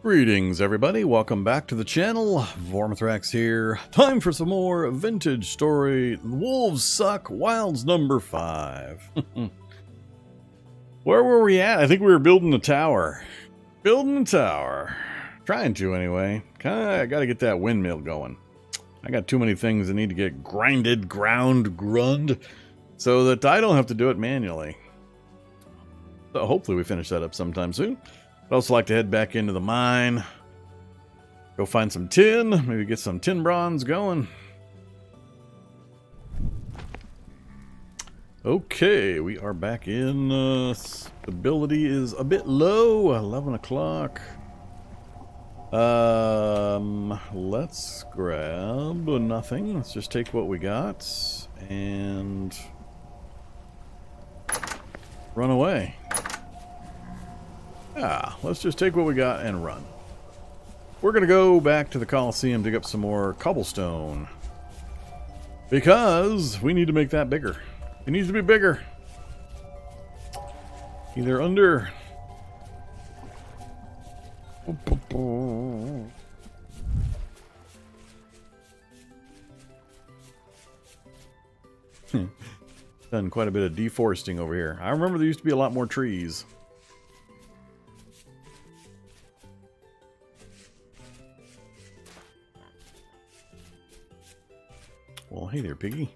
Greetings everybody, welcome back to the channel. Vorm here. Time for some more vintage story. Wolves Suck, Wilds number 5. Where were we at? I think we were building a tower. Trying to anyway. I gotta get that windmill going. I got too many things that need to get ground, so that I don't have to do it manually. So hopefully we finish that up sometime soon. I'd also like to head back into the mine, go find some tin, maybe get some tin bronze going. Okay, we are back in. Stability is a bit low, 11 o'clock. Let's grab nothing. Let's just take what we got and run away. Let's just take what we got and run. We're going to go back to the Coliseum, dig up some more cobblestone. Because we need to make that bigger. It needs to be bigger. Either under... Done quite a bit of deforesting over here. I remember there used to be a lot more trees. Well, hey there, piggy.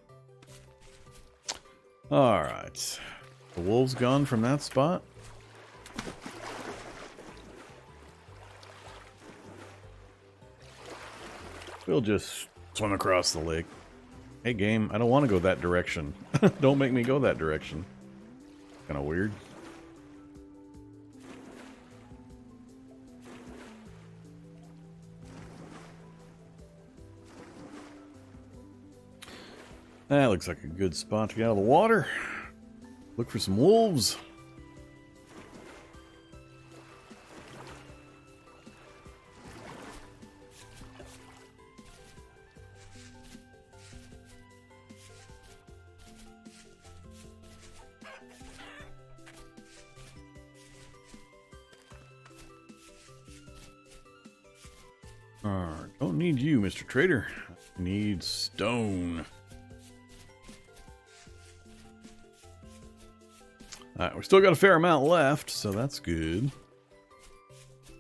Alright. The wolf's gone from that spot. We'll just swim across the lake. Hey, game, I don't want to go that direction. Don't make me go that direction. Kind of weird. That looks like a good spot to get out of the water. Look for some wolves. Don't need you, Mr. Trader. I need stone. Alright, we still got a fair amount left, so that's good.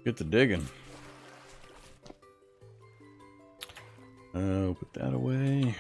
Get to digging. Put that away.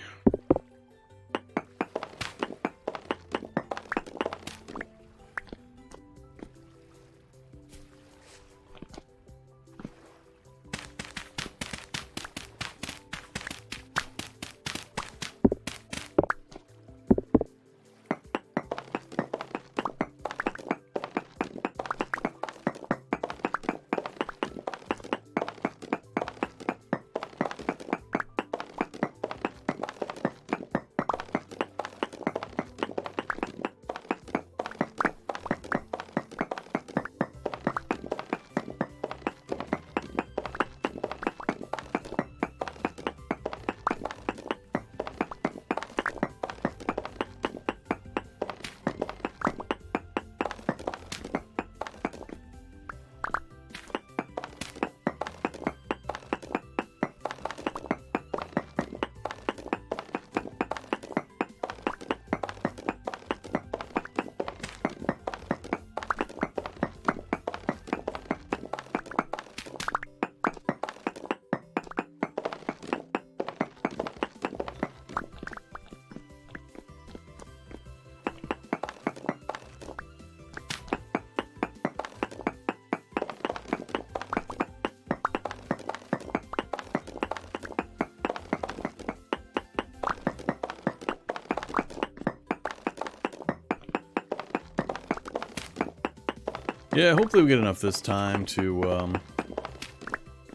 Yeah, hopefully we get enough this time to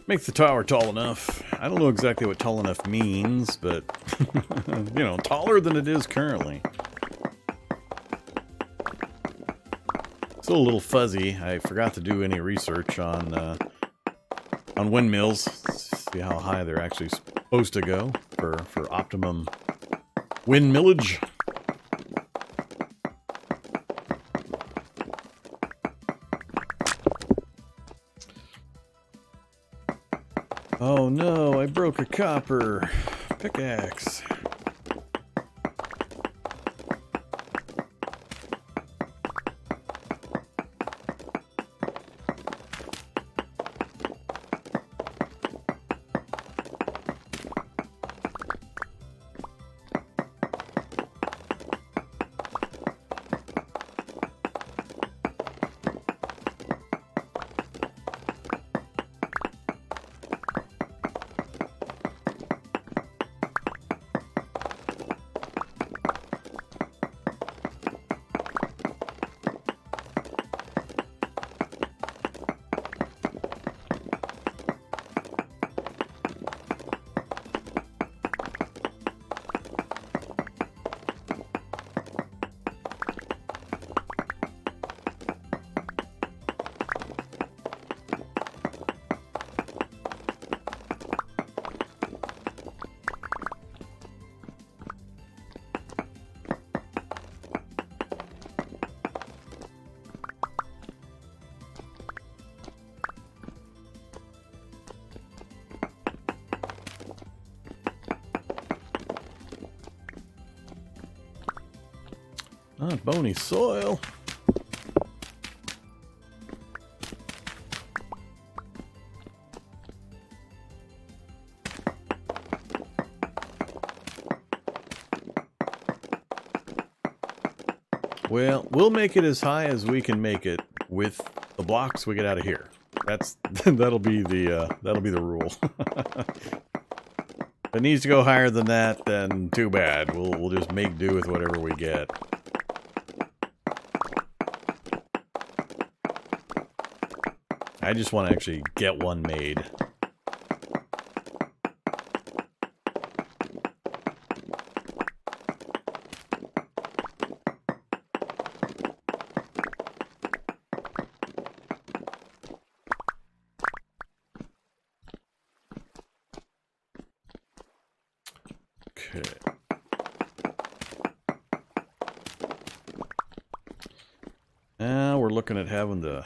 make the tower tall enough. I don't know exactly what tall enough means, but, you know, taller than it is currently. Still a little fuzzy. I forgot to do any research on windmills. See how high they're actually supposed to go for optimum windmillage. Oh no, I broke a copper pickaxe. Not bony soil. Well, we'll make it as high as we can make it with the blocks we get out of here. That's that'll be the rule. If it needs to go higher than that, then too bad. We'll just make do with whatever we get. I just want to actually get one made. Okay. Now we're looking at having to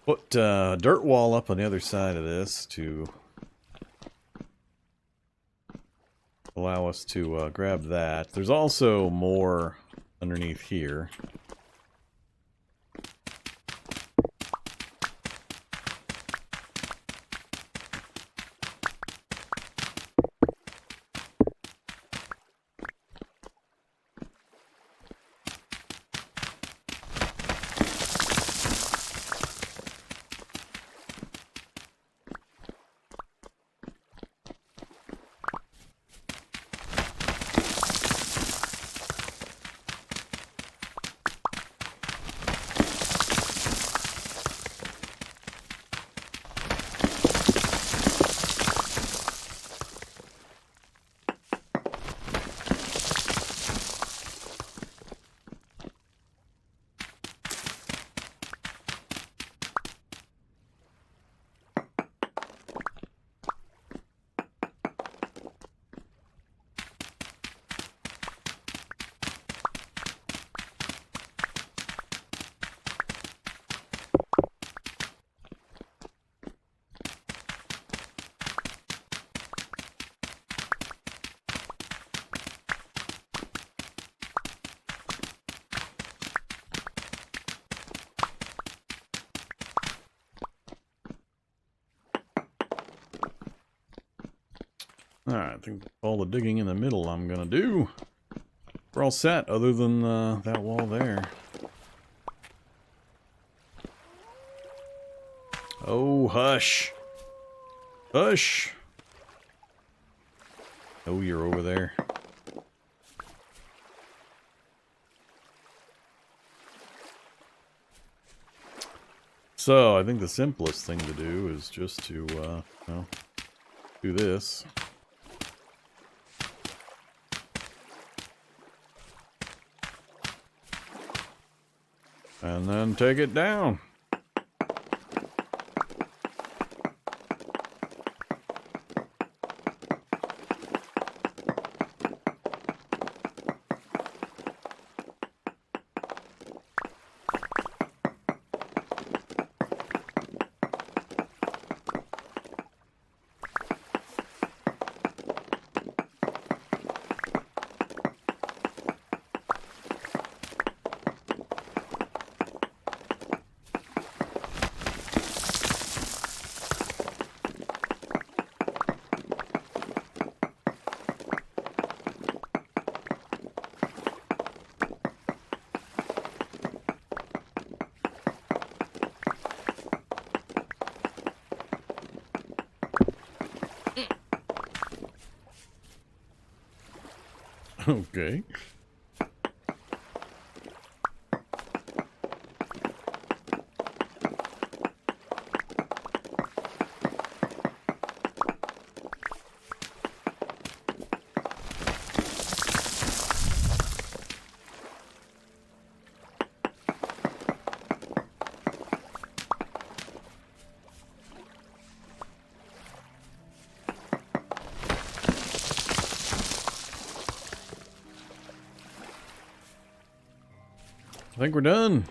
put a dirt wall up on the other side of this to allow us to grab that. There's also more underneath here. Alright, I think all the digging in the middle I'm gonna do. We're all set, other than that wall there. Oh, hush. Hush. Oh, you're over there. So, I think the simplest thing to do is just to, do this. And then take it down. Okay. I think we're done.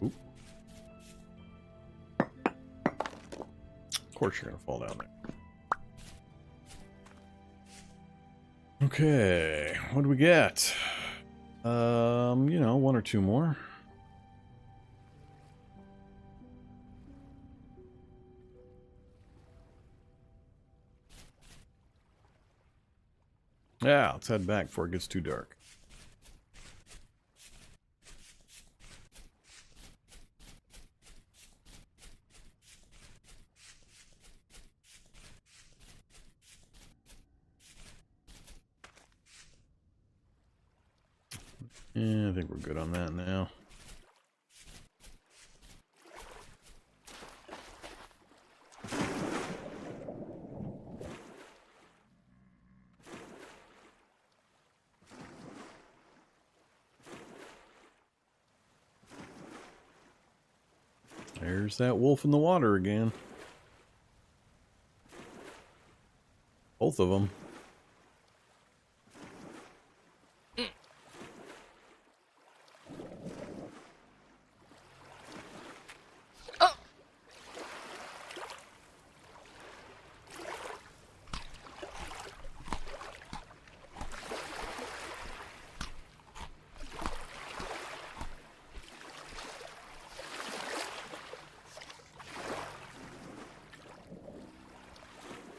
Oop. Of course you're gonna fall down there. Okay, what do we get? You know, one or two more. Yeah, let's head back before it gets too dark. Yeah, I think we're good on that now. There's that wolf in the water again. Both of them.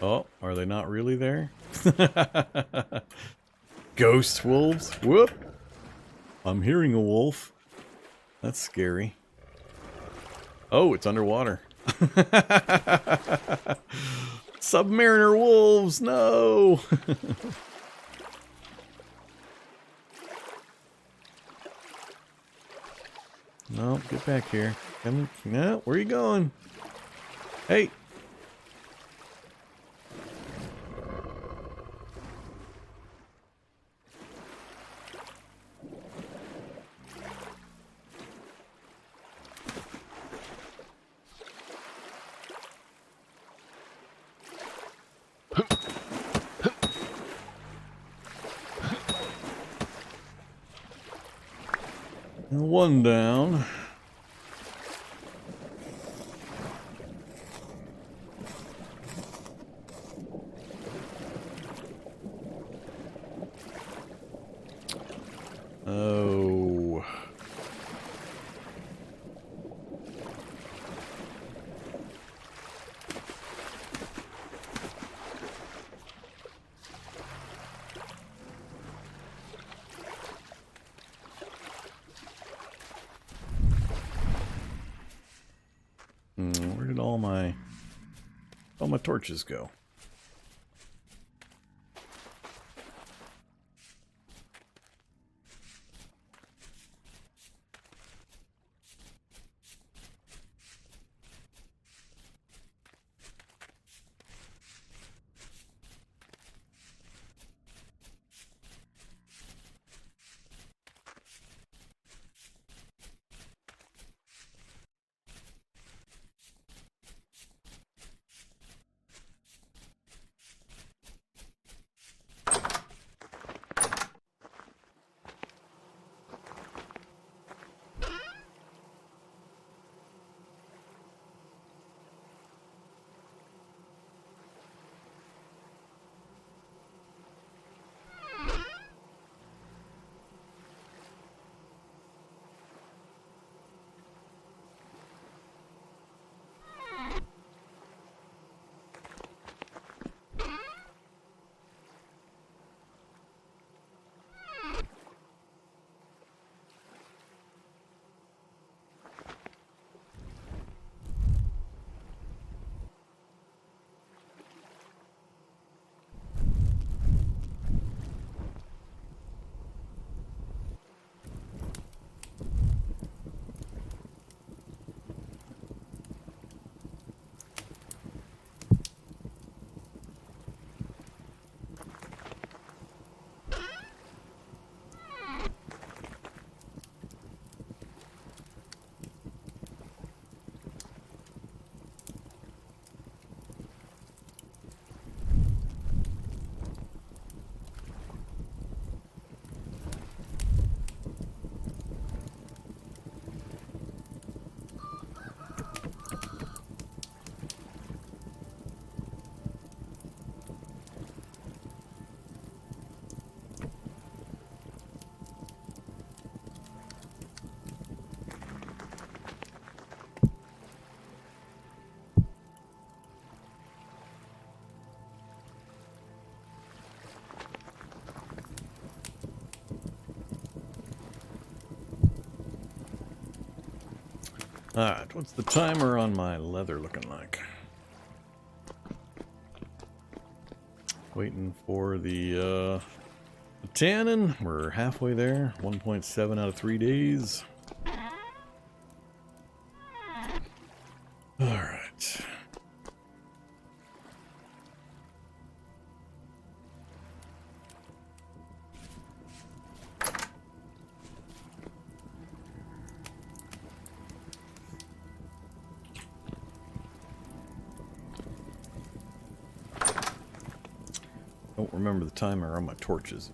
Oh, are they not really there? Ghost wolves? Whoop! I'm hearing a wolf. That's scary. Oh, it's underwater. Submariner wolves, no! No, get back here. Come, no, where are you going? Hey! One down. Oh. Where did all my torches go? Alright, what's the timer on my leather looking like? Waiting for the tannin. We're halfway there. 1.7 out of 3 days. Alright. Don't remember the timer on my torches.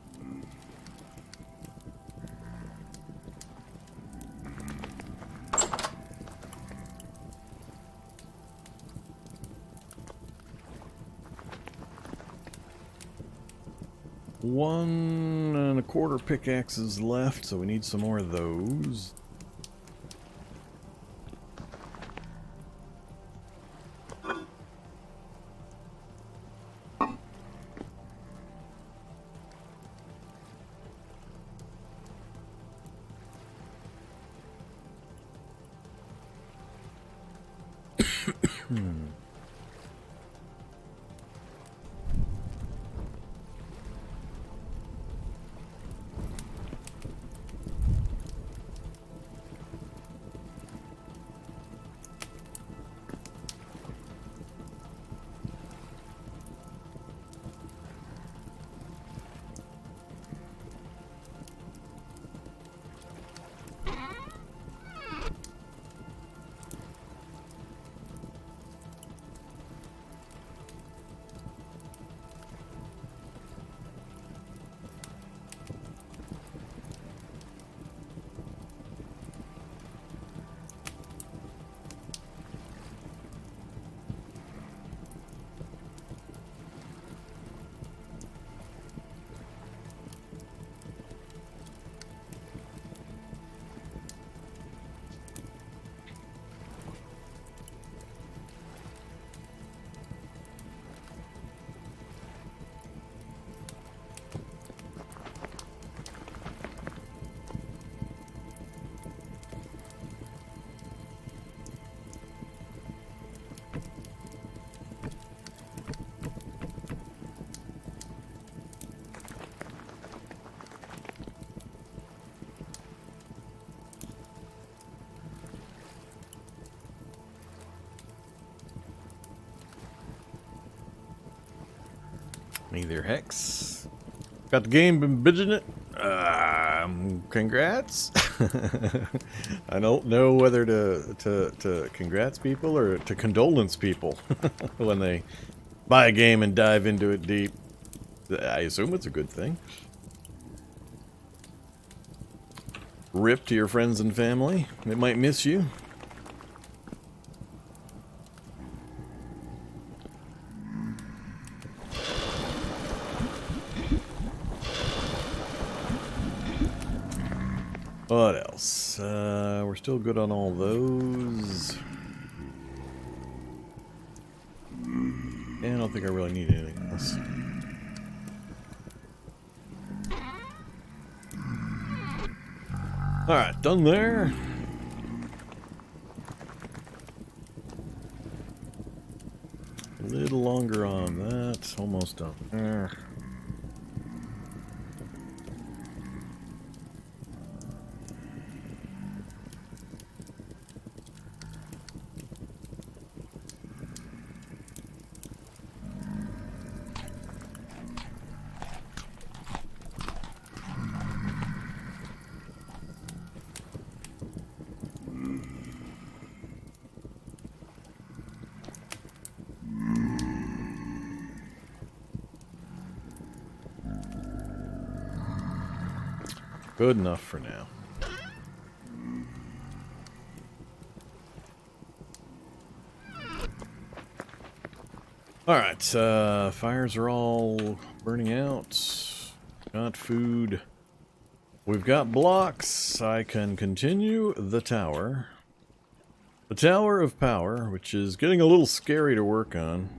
One and a quarter pickaxes left, so we need some more of those. Neither hex. Got the game been bitching it? Congrats. I don't know whether to congrats people or to condolence people when they buy a game and dive into it deep. I assume it's a good thing. Rip to your friends and family. They might miss you. What else? We're still good on all those. Yeah, I don't think I really need anything else. Alright, done there. A little longer on that. Almost done there. Good enough for now. Alright, fires are all burning out. Got food. We've got blocks. I can continue the tower. The Tower of Power, which is getting a little scary to work on.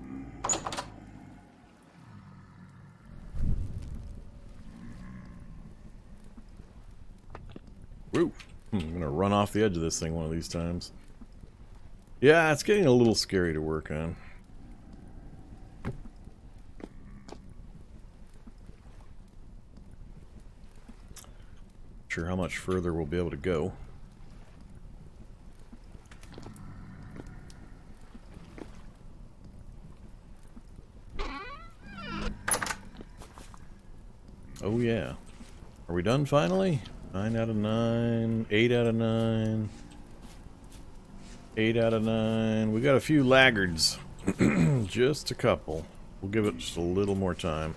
Woo! I'm gonna run off the edge of this thing one of these times. Yeah, it's getting a little scary to work on. Sure how much further we'll be able to go. Oh yeah. Are we done finally? 9 out of 9, 8 out of 9, 8 out of 9. We got a few laggards. Just a couple. We'll give it just a little more time.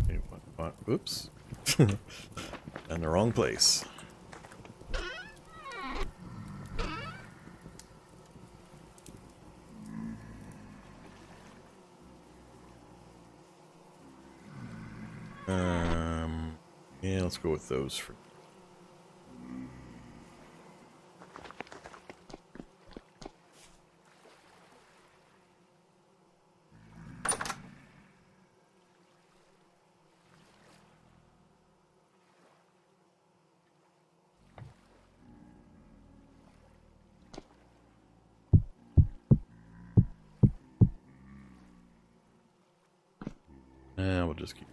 Okay, what? Oops. In the wrong place. Yeah, let's go with those for. We'll just keep.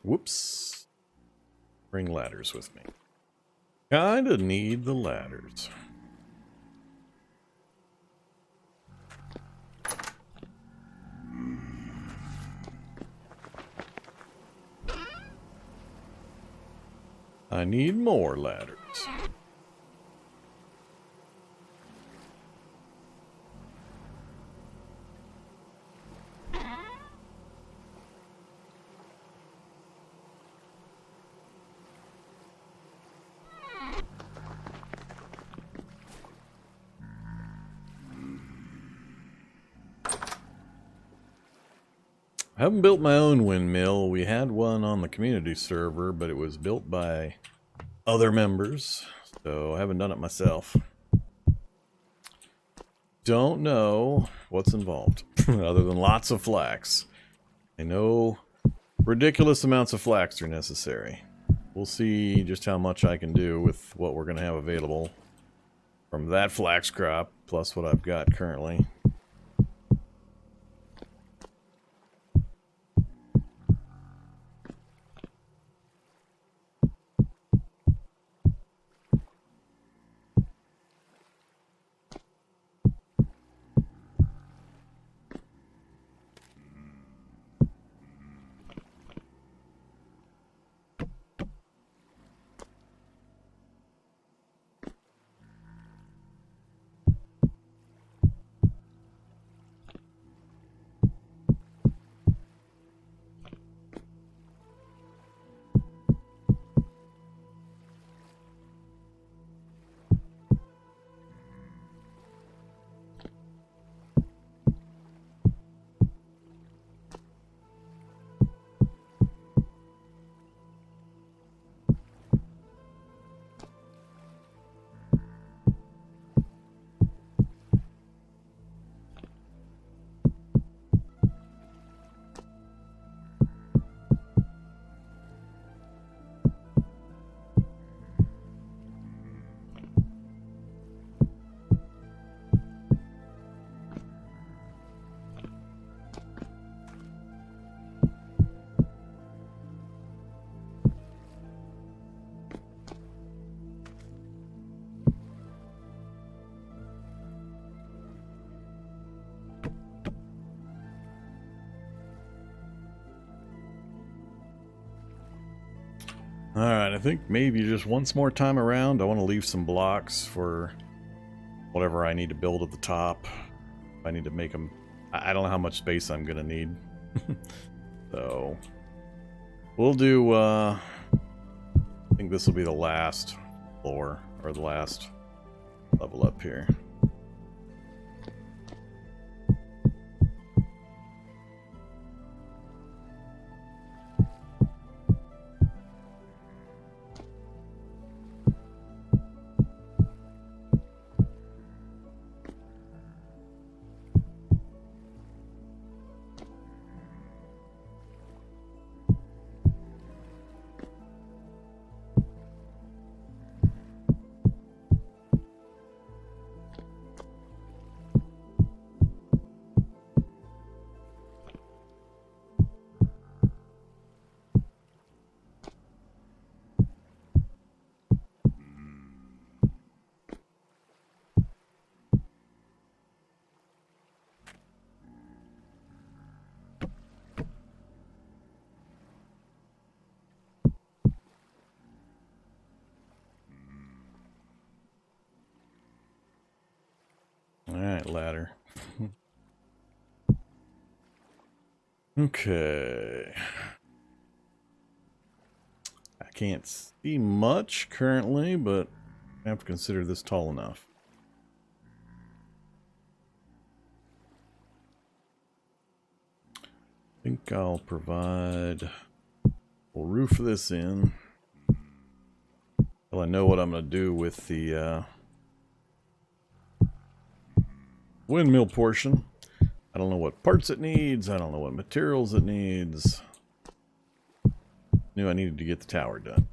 Whoops. Bring ladders with me. Kinda need the ladders. I need more ladders. I haven't built my own windmill. We had one on the community server, but it was built by other members, so I haven't done it myself. Don't know what's involved, other than lots of flax. I know ridiculous amounts of flax are necessary. We'll see just how much I can do with what we're going to have available from that flax crop, plus what I've got currently. Alright, I think maybe just once more time around, I want to leave some blocks for whatever I need to build at the top. I need to make them. I don't know how much space I'm going to need. So, we'll do, I think this will be the last floor, or the last level up here. giant ladder. Okay. I can't see much currently, but I have to consider this tall enough. I think I'll provide a roof of this in. Well, I know what I'm going to do with the windmill portion. I don't know what parts it needs. I don't know what materials it needs. Knew I needed to get the tower done.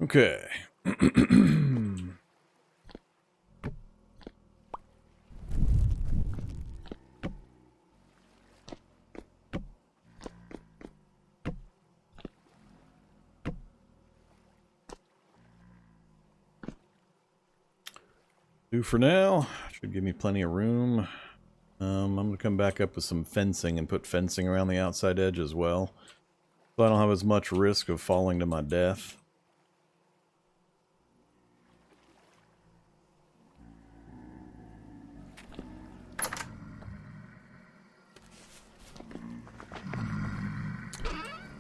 Okay. Do for now. Should give me plenty of room. I'm going to come back up with some fencing and put fencing around the outside edge as well, so I don't have as much risk of falling to my death.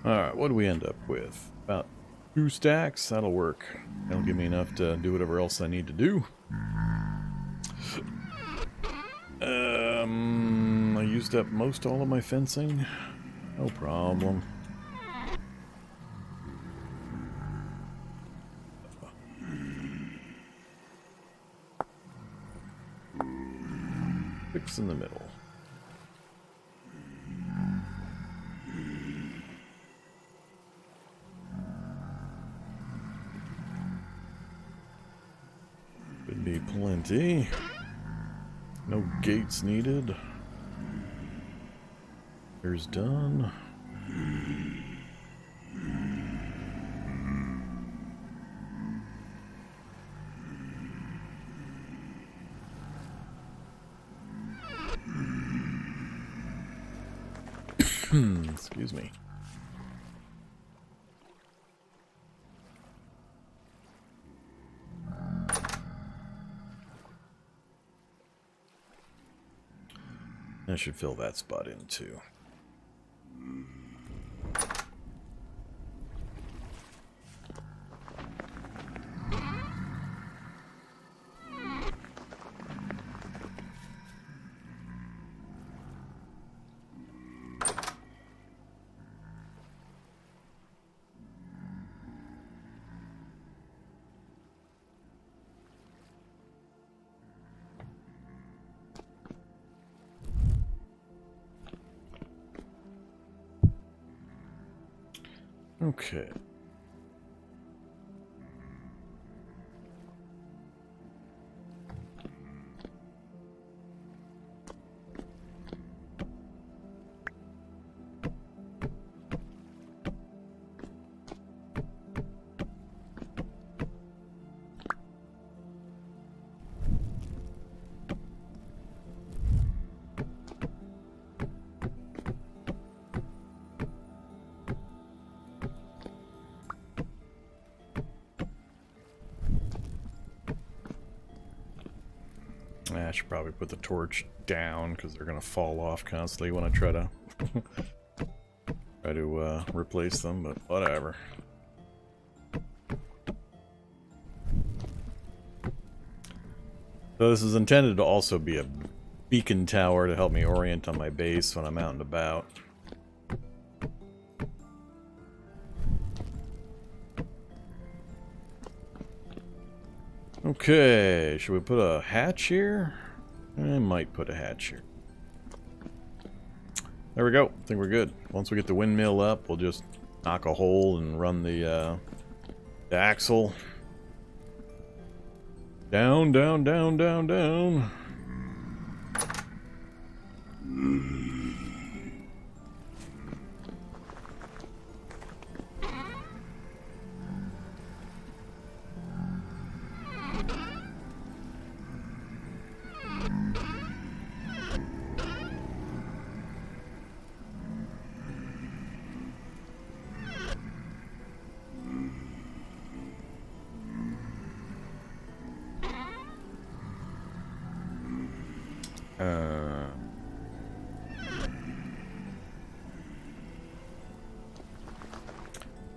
Alright, what do we end up with? About 2 stacks? That'll work. That'll give me enough to do whatever else I need to do. I used up most all of my fencing. No problem. Fix in the middle. Could be plenty. No gates needed. Here's done. Excuse me. I should fill that spot in too. Okay. I should probably put the torch down because they're going to fall off constantly when I try to replace them, but whatever. So this is intended to also be a beacon tower to help me orient on my base when I'm out and about. Okay, should we put a hatch here? I might put a hatch here. There we go. I think we're good. Once we get the windmill up, we'll just knock a hole and run the axle. Down, down, down, down, down.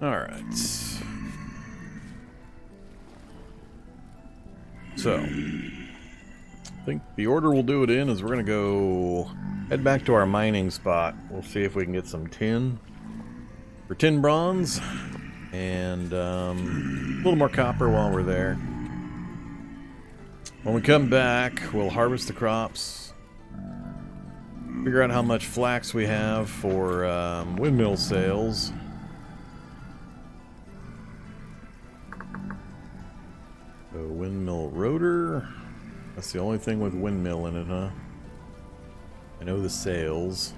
Alright. So, I think the order we'll do it in is we're going to go head back to our mining spot. We'll see if we can get some tin for tin bronze and a little more copper while we're there. When we come back, we'll harvest the crops, figure out how much flax we have for windmill sales. So windmill rotor. That's the only thing with windmill in it, huh? I know the sails.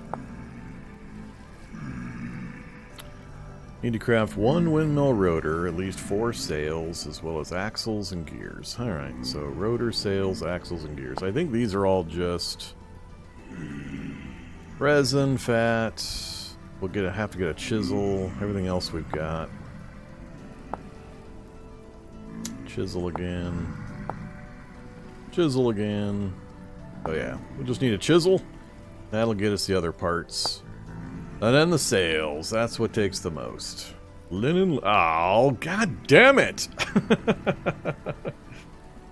Need to craft one windmill rotor, at least 4 sails, as well as axles and gears. Alright, so rotor, sails, axles, and gears. I think these are all just resin, fat. We'll have to get a chisel. Everything else we've got. Chisel again. Chisel again. Oh yeah, we'll just need a chisel. That'll get us the other parts. And then the sails. That's what takes the most. Linen. Oh, god damn it!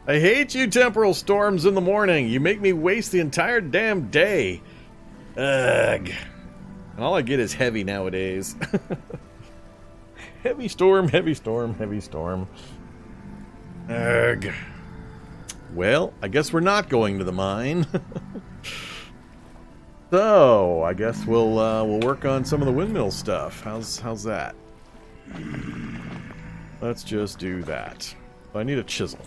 I hate you, temporal storms in the morning. You make me waste the entire damn day. Ugh. And all I get is heavy nowadays. Heavy storm, heavy storm, heavy storm. Ugh. Well, I guess we're not going to the mine. So, I guess we'll work on some of the windmill stuff. How's that? Let's just do that. I need a chisel.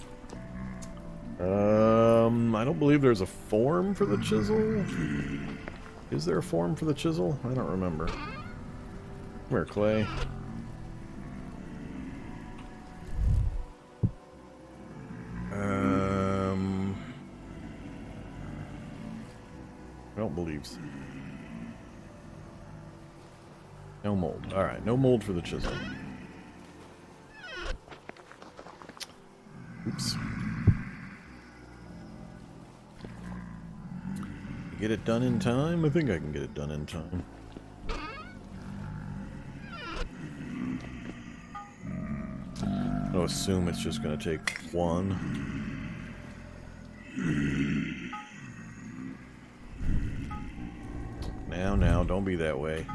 I don't believe there's a form for the chisel. Is there a form for the chisel? I don't remember. Come here, Clay. I don't believe so. No mold. Alright, no mold for the chisel. Oops. Get it done in time? I think I can get it done in time. I'll assume it's just going to take one. Now, don't be that way.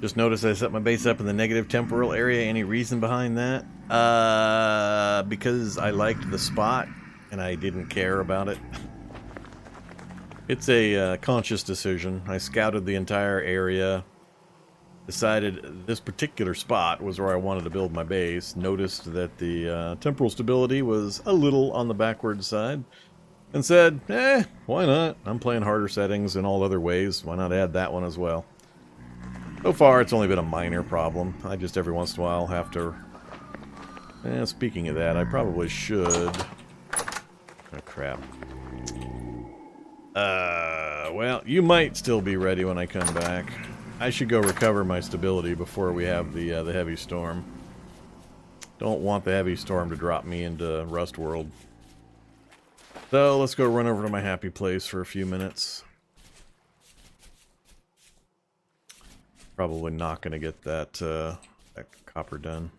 Just noticed I set my base up in the negative temporal area. Any reason behind that? Because I liked the spot and I didn't care about it. It's a conscious decision. I scouted the entire area, decided this particular spot was where I wanted to build my base, noticed that the temporal stability was a little on the backward side, and said, why not? I'm playing harder settings in all other ways. Why not add that one as well? So far, it's only been a minor problem. I just every once in a while have to... speaking of that, I probably should... Oh, crap. Well, you might still be ready when I come back. I should go recover my stability before we have the heavy storm. Don't want the heavy storm to drop me into Rust World. So, let's go run over to my happy place for a few minutes. Probably not going to get that, that copper done.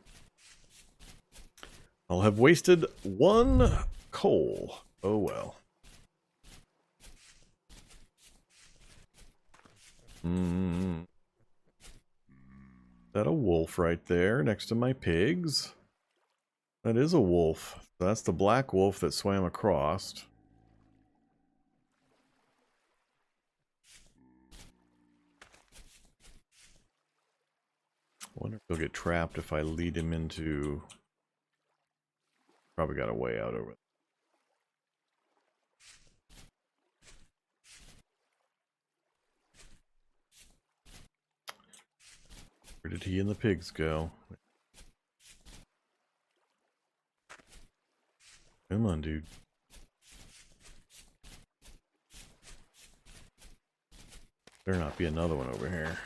I'll have wasted 1 coal. Oh well. Is that a wolf right there next to my pigs? That is a wolf. That's the black wolf that swam across. I wonder if he'll get trapped if I lead him into... Probably got a way out over there. Where did he and the pigs go? Come on, dude. Better not be another one over here.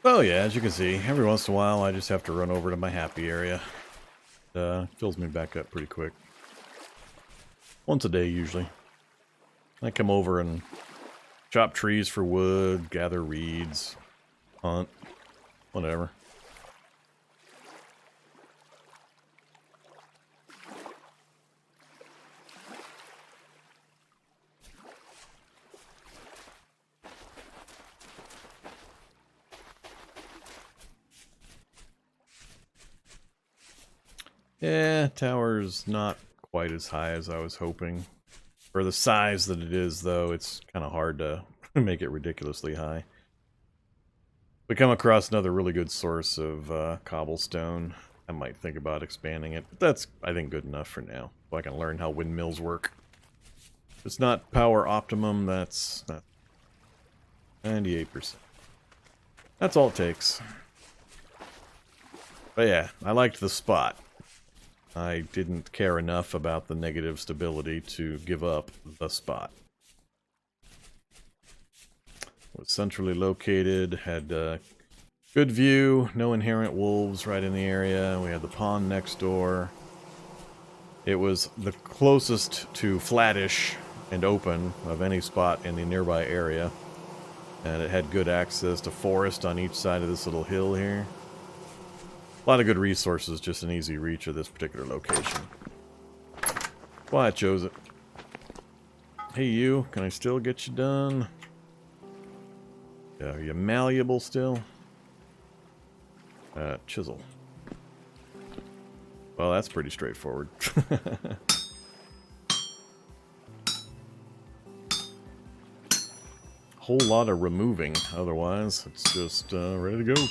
Oh yeah, as you can see, every once in a while I just have to run over to my happy area. Fills me back up pretty quick. Once a day usually. I come over and chop trees for wood, gather reeds, hunt, whatever. Yeah, tower's not quite as high as I was hoping. For the size that it is, though, it's kind of hard to make it ridiculously high. We come across another really good source of cobblestone. I might think about expanding it, but that's, I think, good enough for now. So I can learn how windmills work. If it's not power optimum, that's not 98%. That's all it takes. But yeah, I liked the spot. I didn't care enough about the negative stability to give up the spot. It was centrally located, had good view, no inherent wolves right in the area. We had the pond next door. It was the closest to flattish and open of any spot in the nearby area. And it had good access to forest on each side of this little hill here. A lot of good resources, just an easy reach of this particular location. That's why I chose it. Hey you, can I still get you done? Are you malleable still? Chisel. Well, that's pretty straightforward. Whole lot of removing, otherwise it's just ready to go.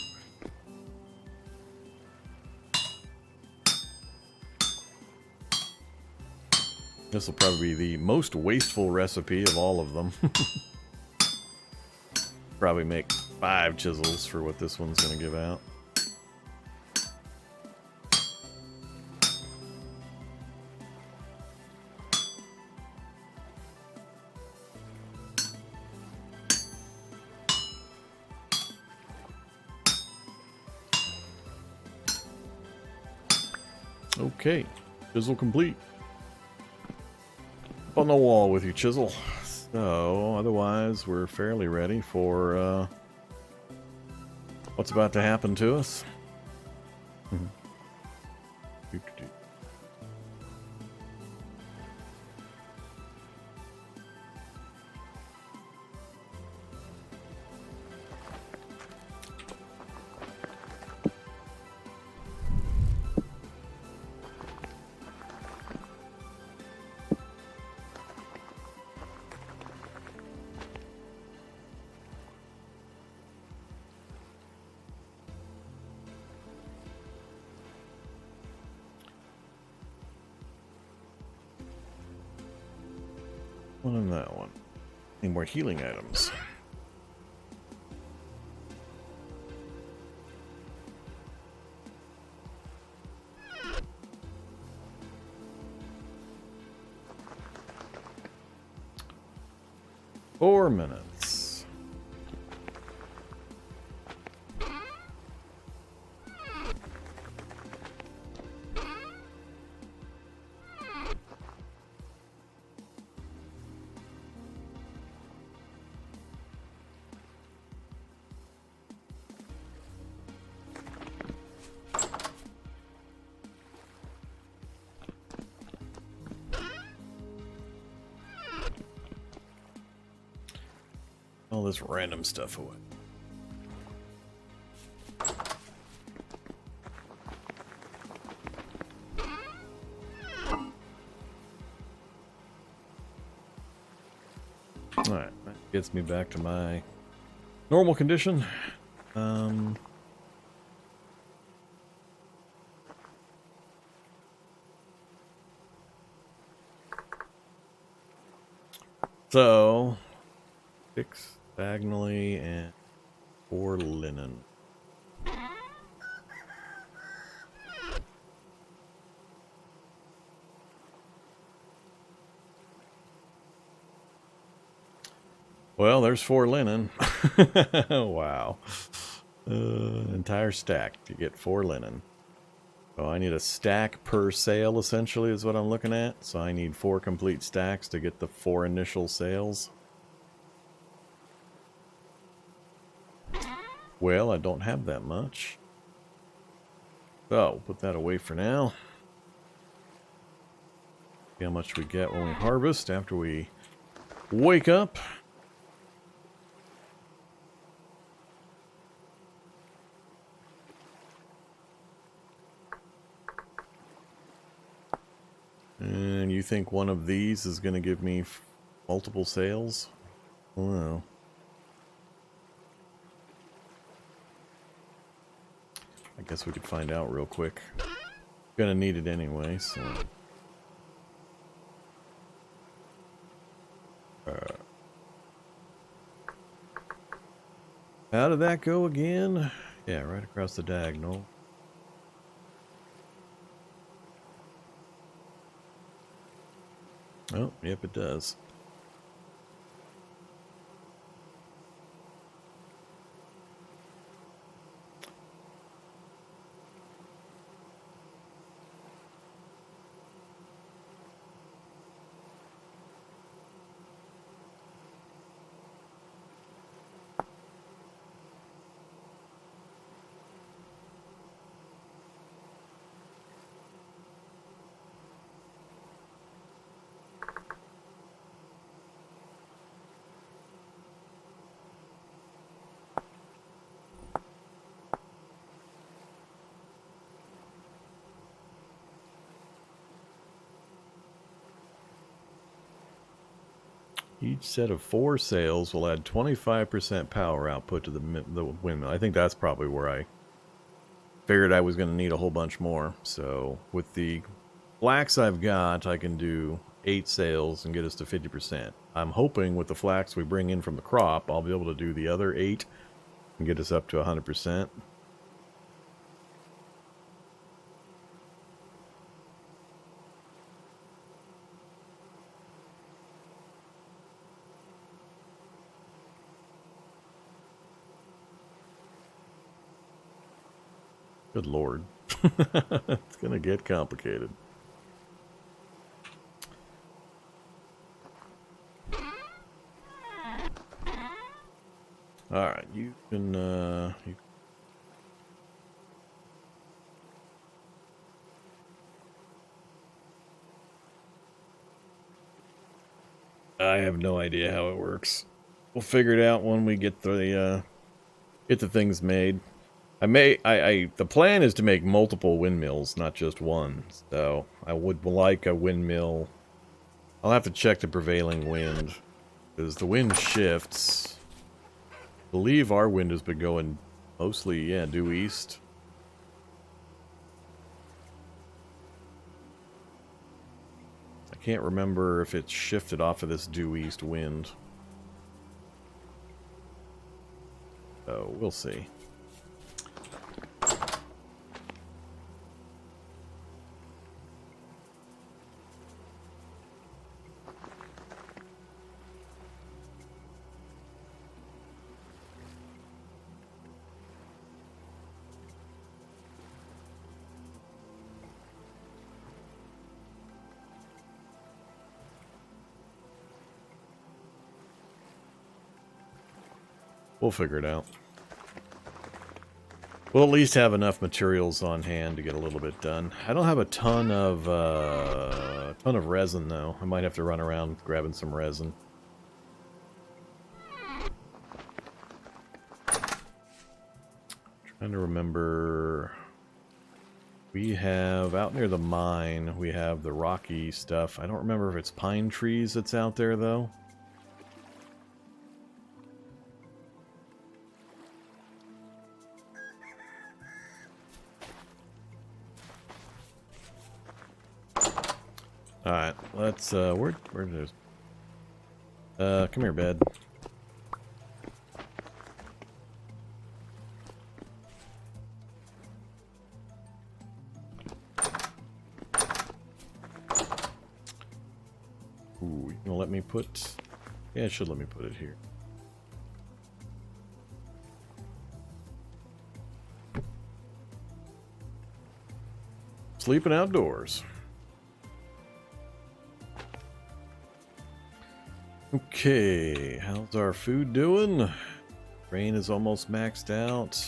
This will probably be the most wasteful recipe of all of them. Probably make 5 chisels for what this one's going to give out. Okay, chisel complete. Up on the wall with you, chisel. So, otherwise, we're fairly ready for what's about to happen to us. One and that one. Need more healing items. Four minutes. All this random stuff away. Alright, that gets me back to my normal condition. So 6 diagonally and 4 linen. Well, there's 4 linen. Wow. Entire stack to get 4 linen. So I need a stack per sale, essentially, is what I'm looking at. So I need 4 complete stacks to get the 4 initial sales. Well, I don't have that much. So, we'll put that away for now. See how much we get when we harvest after we wake up. And you think one of these is going to give me multiple sales? I don't know. I guess we could find out real quick. Gonna need it anyway, so... How did that go again? Yeah, right across the diagonal. Oh, yep, it does. Each set of 4 sails will add 25% power output to the windmill. I think that's probably where I figured I was going to need a whole bunch more. So with the flax I've got, I can do 8 sails and get us to 50%. I'm hoping with the flax we bring in from the crop, I'll be able to do the other 8 and get us up to 100%. Good Lord. It's gonna get complicated. Alright, you can, I have no idea how it works. We'll figure it out when we get the things made. The plan is to make multiple windmills, not just one. So I would like a windmill. I'll have to check the prevailing wind, because the wind shifts. I believe our wind has been going mostly, yeah, due east. I can't remember if it's shifted off of this due east wind. So we'll see. We'll figure it out. We'll at least have enough materials on hand to get a little bit done. I don't have a ton of resin though. I might have to run around grabbing some resin. Trying to remember. We have out near the mine. We have the rocky stuff. I don't remember if it's pine trees that's out there though. Alright, let's, where is come here, bed. Ooh, you gonna let me put, yeah, it should let me put it here. Sleeping outdoors. Okay, how's our food doing? Grain is almost maxed out.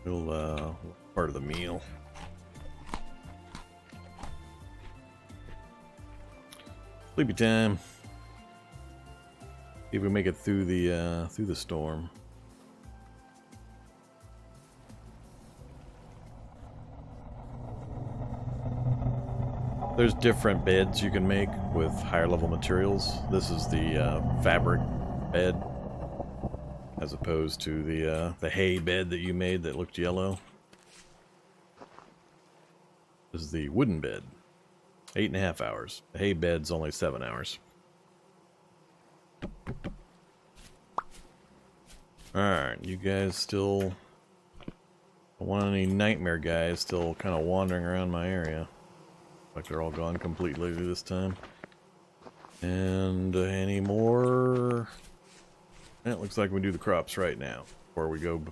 We'll, part of the meal. Sleepy time. See if we make it through the storm. There's different beds you can make with higher level materials. This is the fabric bed, as opposed to the hay bed that you made that looked yellow. This is the wooden bed. 8.5 hours. The hay bed's only 7 hours. Alright, you guys still... don't want any nightmare guys still kind of wandering around my area. Like they're all gone completely this time. And any more... it looks like we do the crops right now before we go.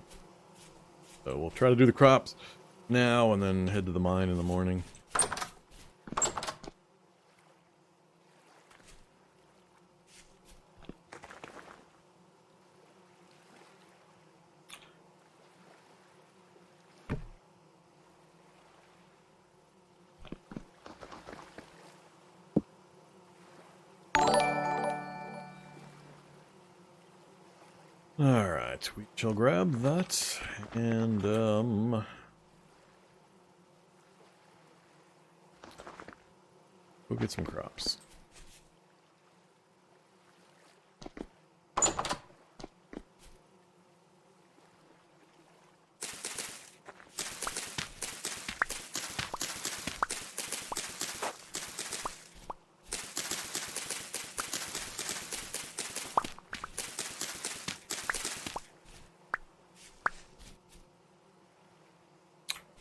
So we'll try to do the crops now and then head to the mine in the morning. Alright, we shall grab that, and, go get some crops.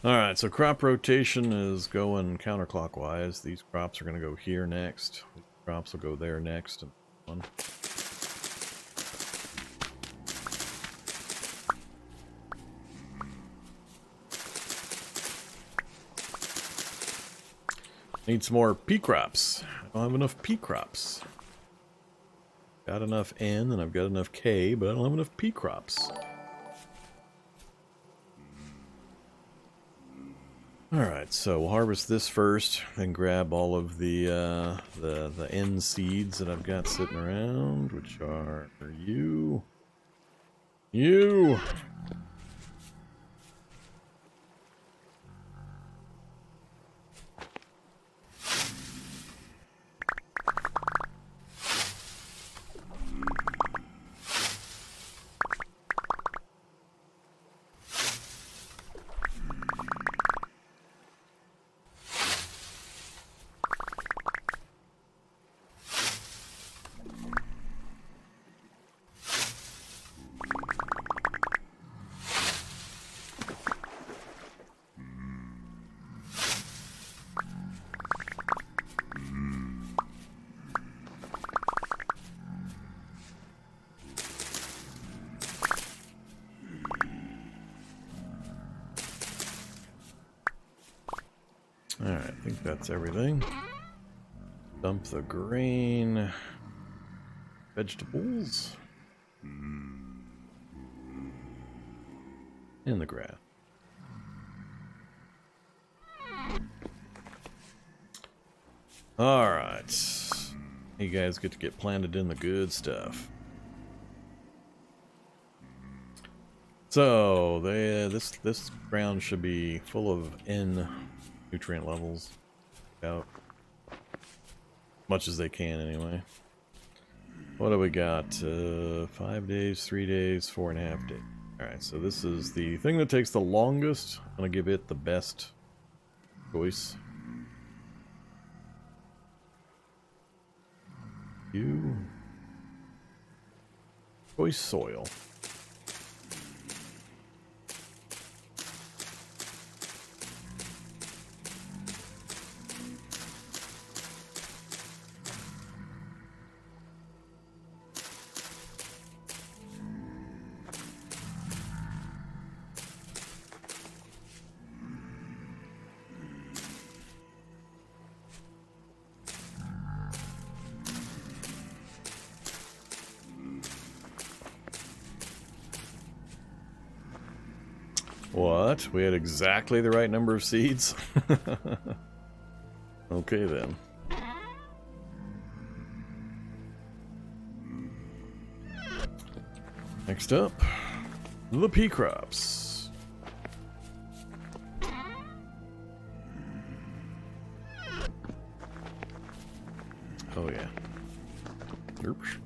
Alright, so crop rotation is going counterclockwise. These crops are going to go here next. These crops will go there next. And on. Need some more pea crops. I don't have enough pea crops. Got enough N and I've got enough K, but I don't have enough pea crops. Alright, so we'll harvest this first, then grab all of the N seeds that I've got sitting around, which are you. You! Alright, I think that's everything. Dump the grain. Vegetables. In the grass. Alright. You guys get to get planted in the good stuff. So, this ground should be full of N nutrient levels. Out. Much as they can, anyway. What do we got? 5 days, 3 days, 4.5 days. Alright, so this is the thing that takes the longest. I'm going to give it the best choice. Choice soil. What? We had exactly the right number of seeds? Okay then. Next up, the pea crops. Oh yeah. Oops.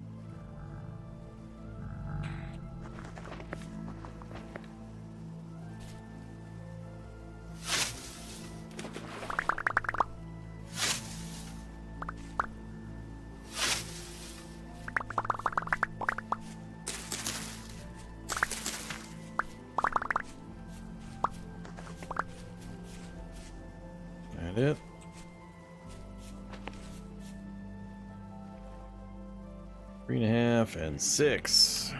It. Three and a half and 6.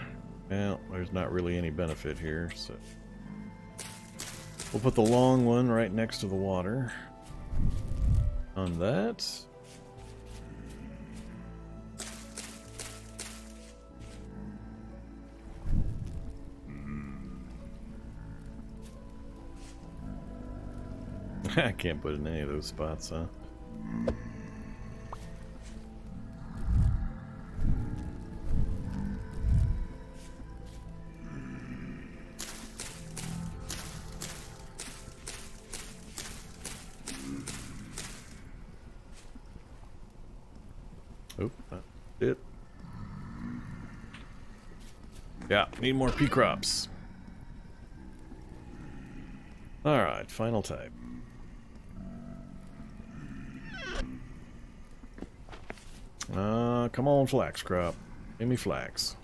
Well, there's not really any benefit here, so we'll put the long one right next to the water. On that. I can't put it in any of those spots, huh? Oh, that's it. Yeah, need more pea crops. Alright, final type. Come on, flax crop. Give me flax.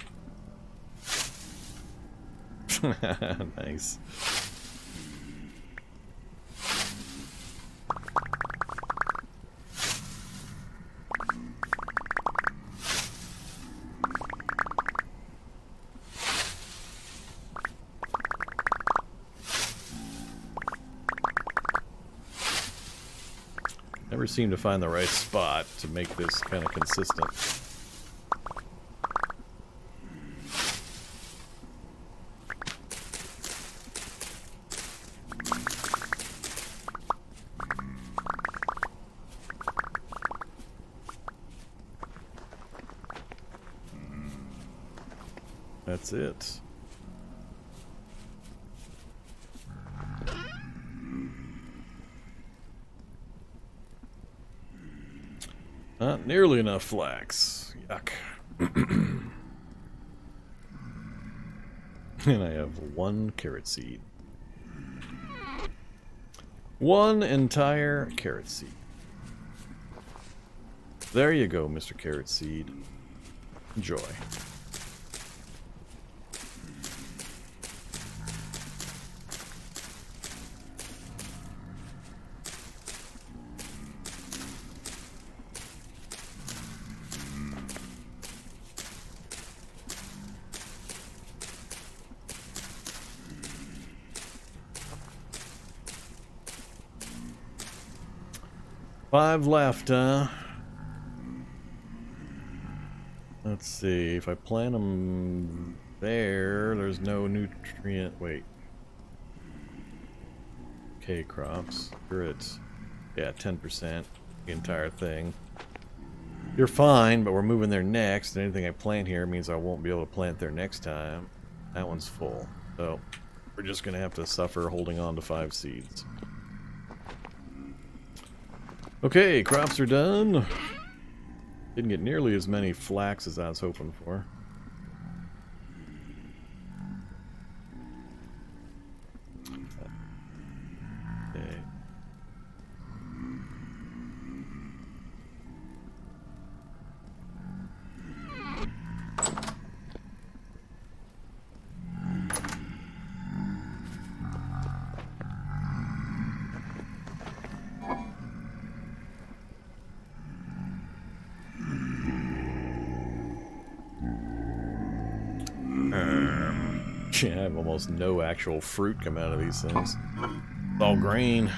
Nice. Never seem to find the right spot to make this kind of consistent. That's it. Not nearly enough flax. Yuck. And I have 1 carrot seed. 1 entire carrot seed. There you go, Mr. Carrot Seed. Enjoy. Five left, huh? Let's see, if I plant them there, there's no nutrient. Wait. Okay, crops. You're at, yeah, 10%. The entire thing. You're fine, but we're moving there next. And anything I plant here means I won't be able to plant there next time. That one's full. So, we're just going to have to suffer holding on to 5 seeds. Okay, crops are done. Didn't get nearly as many flax as I was hoping for. Okay. Yeah, I have almost no actual fruit come out of these things. It's all grain.